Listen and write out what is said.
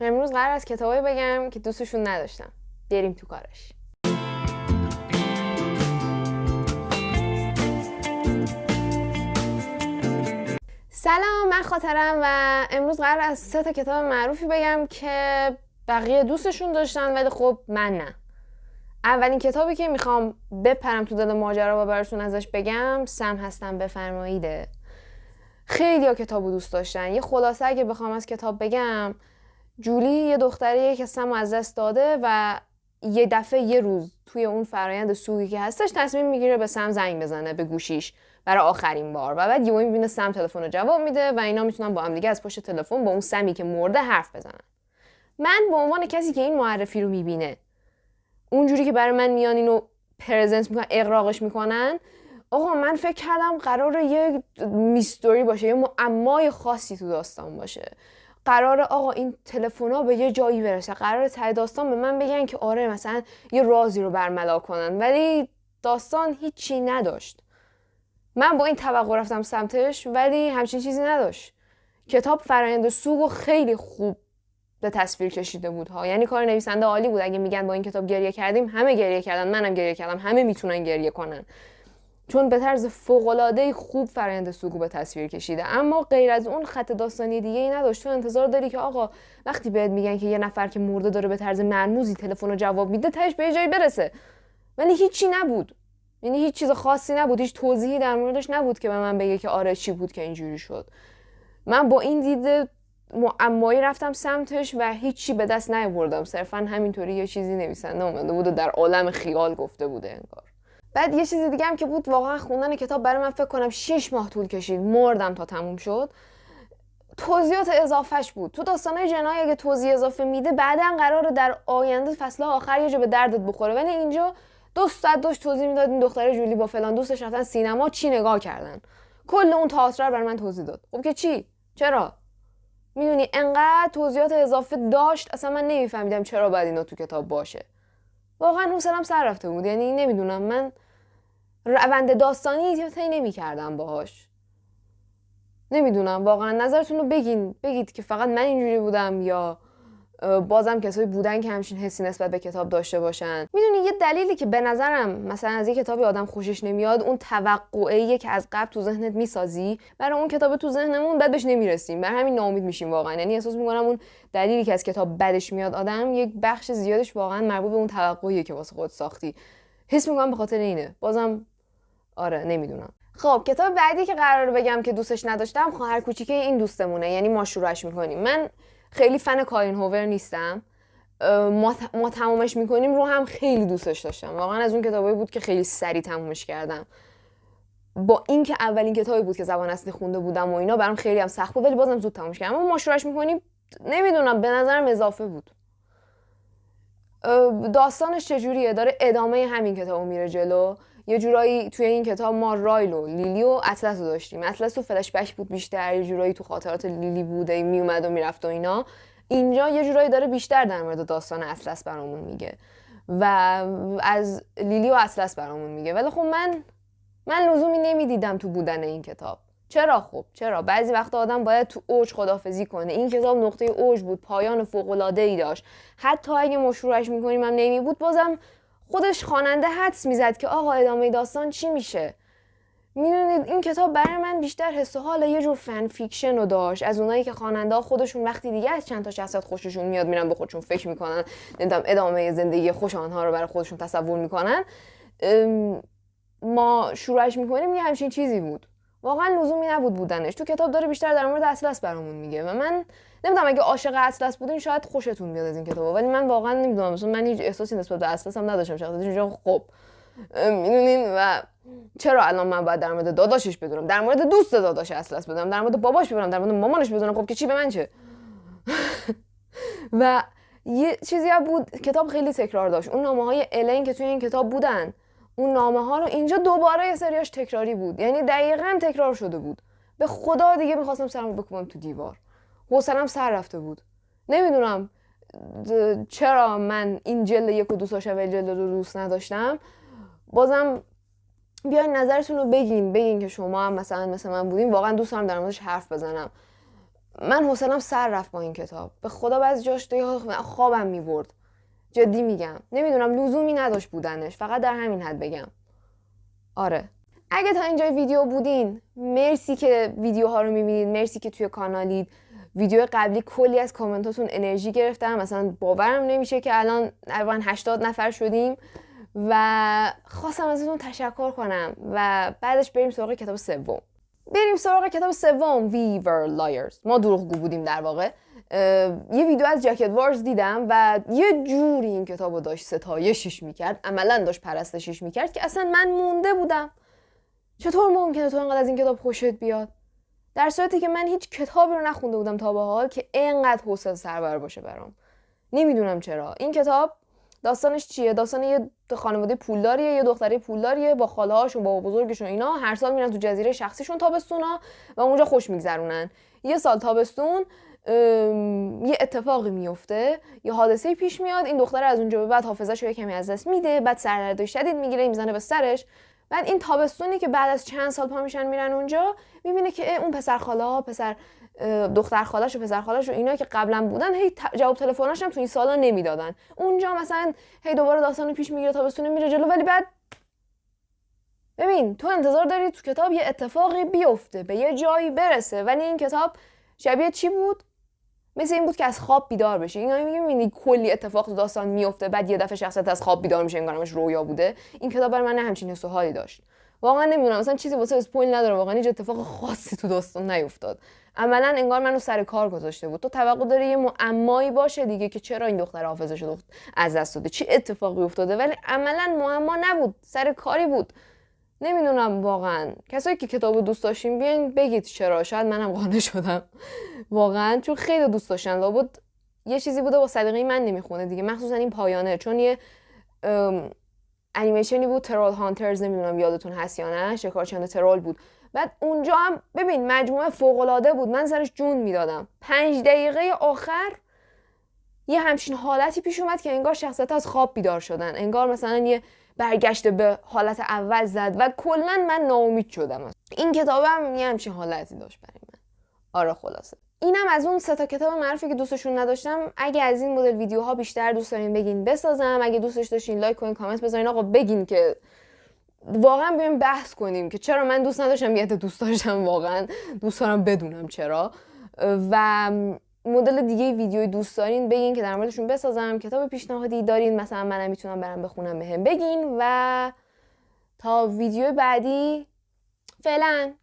امروز قرار از کتابایی بگم که دوستشون نداشتم. بریم تو کارش. سلام، من خاطرم و امروز قرار از 3 تا کتاب معروفی بگم که بقیه دوستشون داشتن ولی خب من نه. اولین کتابی که میخوام بپرم تو دل ماجرا و براتون ازش بگم سم هستم بفرماییده. خیلی ها کتابو دوست داشتن. یه خلاصه اگه بخوام از کتاب بگم، جولی یه دختریه که سمو از دست داده و یه دفعه یه روز توی اون فرایند سوگی که هستش تصمیم میگیره به سم زنگ بزنه به گوشیش برای آخرین بار و بعد یهو میبینه سم تلفن رو جواب میده و اینا میتونن با هم دیگه از پشت تلفن با اون سمی که مرده حرف بزنن. من به عنوان کسی که این معرفی رو میبینه، اونجوری که برای من میان اینو پرزنت میکنن، اغراقش میکنن، آقا من فکر کردم قراره یه میستوری باشه، یه معمای خاصی تو داستان باشه. قراره آقا این تلفن‌ها به یه جایی برسه، قراره ته داستان به من بگن که آره مثلا یه رازی رو برملا کنن، ولی داستان هیچی نداشت. من با این توقع رفتم سمتش ولی همچین چیزی نداشت. کتاب فرآیند سوگو خیلی خوب به تصویر کشیده بود ها. یعنی کار نویسنده عالی بود. اگه میگن با این کتاب گریه کردیم، همه گریه کردن، منم گریه کردم، همه میتونن گریه کنن، چون به طرز فوق‌العاده خوب فرآیند سوگو به تصویر کشیده. اما غیر از اون خط داستانی دیگه ای نداشت. تو انتظار داری که آقا وقتی بهت میگن که یه نفر که مرده داره به طرز مرموزی تلفن رو جواب میده، تهش به یه جایی برسه، ولی هیچی نبود. یعنی هیچ چیز خاصی نبود، هیچ توضیحی در موردش نبود که به من بگه که آره چی بود که اینجوری شد. من با این دید معمایی رفتم سمتش و هیچی به دست نیاوردم. صرفا همینطوری یه چیزی نویسنده اومده بود و در عالم خیال گفته بوده انگار. بعد یه چیز دیگه هم که بود، واقعا خوندن کتاب برای من فکر کنم 6 ماه طول کشید، مردم تا تموم شد. توضیحات اضافهش بود. تو داستانای جنایی اگه توضیح اضافه میده بعداً قراره در آینده فصل‌ها آخر یه جا به دردت بخوره، ولی اینجا 2 ساعت داشت توضیح میداد این دختره جولی با فلان دوستش رفتن سینما، چی نگاه کردن، کل اون تئاتر رو برای من توضیح داد. خب که چی؟ چرا؟ میدونی انقدر توضیحات اضافه داشت اصلا من نمیفهمیدم چرا باید اینا تو کتاب باشه. واقعا حوصله‌ام سر رفته بود. یعنی نمیدونم، من روند داستانی طی نمی‌کردم باهاش. نمیدونم، واقعا نظرتون رو بگید که فقط من اینجوری بودم یا بازم کسایی بودن که همچین حسی نسبت به کتاب داشته باشن. میدونی یه دلیلی که به نظرم مثلا از یه کتابی آدم خوشش نمیاد، اون توقعیه که از قبل تو ذهنت میسازی برای اون کتاب تو ذهنمون، بعد بهش نمیرسیم، بر همین ناامید میشیم واقعا. یعنی احساس میکنم اون دلیلی که از کتاب بدش میاد آدم، یک بخش زیادش واقعا مربوط به اون توقعیه که واسه خودت ساختی. حس میکنم به خاطر اینه. بازم آره نمیدونم. خب کتاب بعدی که قراره بگم که دوستش نداشتم، خواهر کوچیکه این دوستمونه، یعنی ما شروعش میکنیم. من خیلی فن کارین هوور نیستم. ما تمومش میکنیم رو هم خیلی دوستش داشتم. واقعا از اون کتابایی بود که خیلی سریع تمومش کردم. با اینکه اولین کتابی بود که زبان اصلی خونده بودم و اینا، برام خیلی هم سخت بود ولی بازم زود تمومش کردم. اما ما شروعش میکنیم، نمیدونم، به نظرم اضافه بود. داستانش چجوریه؟ داره ادامه همین کتابو میره جلو. یه جورایی توی این کتاب ما رایل و لیلی و اطلس رو داشتیم. اطلس تو فلش بک بود بیشتر، یه جورایی تو خاطرات لیلی بوده، میومد و میرفت و اینا. اینجا یه جورایی داره بیشتر در مورد داستان اطلس برامون میگه و از لیلی و اطلس برامون میگه. ولی خب من لزومی نمیدیدم تو بودن این کتاب. چرا؟ خب چرا؟ بعضی وقتا آدم باید تو اوج خدافظی کنه. این کتاب نقطه اوج بود، پایان فوق‌العاده‌ای داشت. حتی اگه مشروعش میکنیم هم نمی بود، بازم خودش خواننده حدس میزد که آقا ادامه داستان چی میشه. میدونید این کتاب برای من بیشتر حس و حال یه جور فن فیکشن رو داشت، از اونایی که خواننده‌ها خودشون وقتی دیگه از چند تا شخصیت خوششون میاد میرن به خودشون فکر میکنن، نمیدونم ادامه زندگی خوش آنها رو برای خودشون تصور میکنن. ما شروعش میکنیم یه همچین چیزی بود. واقعا لزومی نبود بودنش. تو کتاب داره بیشتر در مورد اطلس برامون میگه و من نمیدونم اگه عاشق اطلس بودین شاید خوشتون بیاد از این کتاب، ولی من واقعا نمیدونم، مثلا من هیچ احساسی نسبت به اطلس هم نداشتم شخصا. خب میدونین و چرا الان من باید در مورد داداشش بدونم، در مورد دوست داداش اطلس بدونم، در مورد باباش بدونم، در مورد مامانش بدونم؟ خب که چی به من چه؟ و یه چیزی هم بود، کتاب خیلی تکرار داشت. اون نامه‌های الین که توی این کتاب بودن، اون نامه‌ها رو اینجا دوباره یه سریاش تکراری بود. یعنی دقیقاً تکرار شده بود. به خدا دیگه می‌خواستم سرمو بکوبم تو دیوار. حوصله‌ام سر رفته بود. نمیدونم چرا من این جلد یک و دوست داشتم و جلد رو دوست نداشتم. بازم بیاین نظرتون رو بگین که شما هم مثلا مثل من بودین. واقعا دوست دارم در موردش حرف بزنم. من حوصله‌ام سر رفت با این کتاب. به خدا بعضی جاش دیگه خوابم میبرد. جدی میگم. نمیدونم لزومی نداشت بودنش. فقط در همین حد بگم. آره. اگه تا اینجای ویدیو بودین، مرسی که ویدیوها رو میبینید، مرسی که توی کانالید. ویدیو قبلی کلی از کامنتاتون انرژی گرفتم، مثلا باورم نمیشه که الان تقریبا 80 نفر شدیم و خواستم ازتون تشکر کنم و بعدش بریم سراغ کتاب سوم. We Were Liars. ما دروغگو بودیم در واقع. یه ویدیو از جکت وارز دیدم و یه جوری این کتابو داشت ستایشش میکرد، عملا داشت پرستشش میکرد که اصلا من مونده بودم. چطور ممکنه تو انقدر از این کتاب خوشت بیاد؟ در صورتی که من هیچ کتابی رو نخونده بودم تا به حال که اینقدر حوصله سربر باشه برام. نمیدونم چرا. این کتاب داستانش چیه؟ داستان یه خانواده پولداریه، یه دختره پولداریه با خاله‌هاشون، با بزرگشون، اینا هر سال میرن تو جزیره شخصیشون تابستونا و اونجا خوش میگذرونن. یه سال تابستون یه اتفاقی میفته، یه حادثه‌ای پیش میاد، این دختره از اونجا به بعد حافظه‌شو یه کمی از دست میده، بعد سردرد شدید میگیره، میزنه به سرش. بعد این تابستونی که بعد از چند سال پا میشن میرن اونجا، میبینه که اون پسر خاله‌ها، دختر خاله‌ش و پسر خاله‌ش و اینا که قبلا بودن، هی جواب تلفناش هم تو این سالا نمیدادن. اونجا مثلا هی دوباره داستانو پیش میگیره، تابستون میره جلو، ولی بعد ببین تو انتظار داری تو کتاب یه اتفاقی بیفته، به یه جایی برسه، ولی این کتاب شبیه چی بود؟ مثل این بود که از خواب بیدار بشی. اینا میگم کلی اتفاق تو داستان میفته، بعد یه دفعه شخصیت از خواب بیدار میشه، انگارش رویا بوده. این کتاب برای من نه همچین حس و حالی داشت. واقعا نمیدونم، مثلا چیزی واسه اسپویل نداره، واقعا هیچ اتفاق خاصی تو داستان نیفتاد. عملا انگار منو سر کار گذاشته بود. تو توقع داری یه معمایی باشه دیگه که چرا این دختر حافظه‌ش از دست داده، چی اتفاقی افتاده، ولی عملا معما نبود، سر کاری بود. نمیدونم واقعا. کسایی که کتابو دوست داشتین بیاین بگید چرا، شاید منم قانع شدم واقعا، چون خیلی دوست داشتن. لابد یه چیزی بوده با سلیقه من نمیخونه دیگه، مخصوصا این پایانه، چون یه انیمیشنی بود، ترول هانترز، نمیدونم یادتون هست یا نه، شکارچیان ترول بود. بعد اونجا هم ببین مجموعه فوق‌العاده بود، من سرش جون میدادم. 5 دقیقه آخر یه همچین حالتی پیش اومد که انگار شخصیت از خواب بیدار شدن، انگار مثلا یه برگشت به حالت اول زد و کلا من ناامید شدم. این کتابم یه همچین حالتی داشت برای من. آره خلاصه اینم از اون 3 تا کتاب معروفی که دوستشون نداشتم. اگه از این مدل ویدیوها بیشتر دوست دارین بگین بسازم، اگه دوستش داشتین لایک کنین، کامنت بذارین، آقا بگین که واقعا بیایم بحث کنیم که چرا من دوست نداشتم، یه دوست داشتم، واقعا دوست دارم بدونم چرا. و مدل دیگه ویدیوی دوست دارین بگین که در موردشون بسازم. کتاب پیشنهادی دارین مثلا منم میتونم برام بخونم بهم بگین. و تا ویدیو بعدی فعلا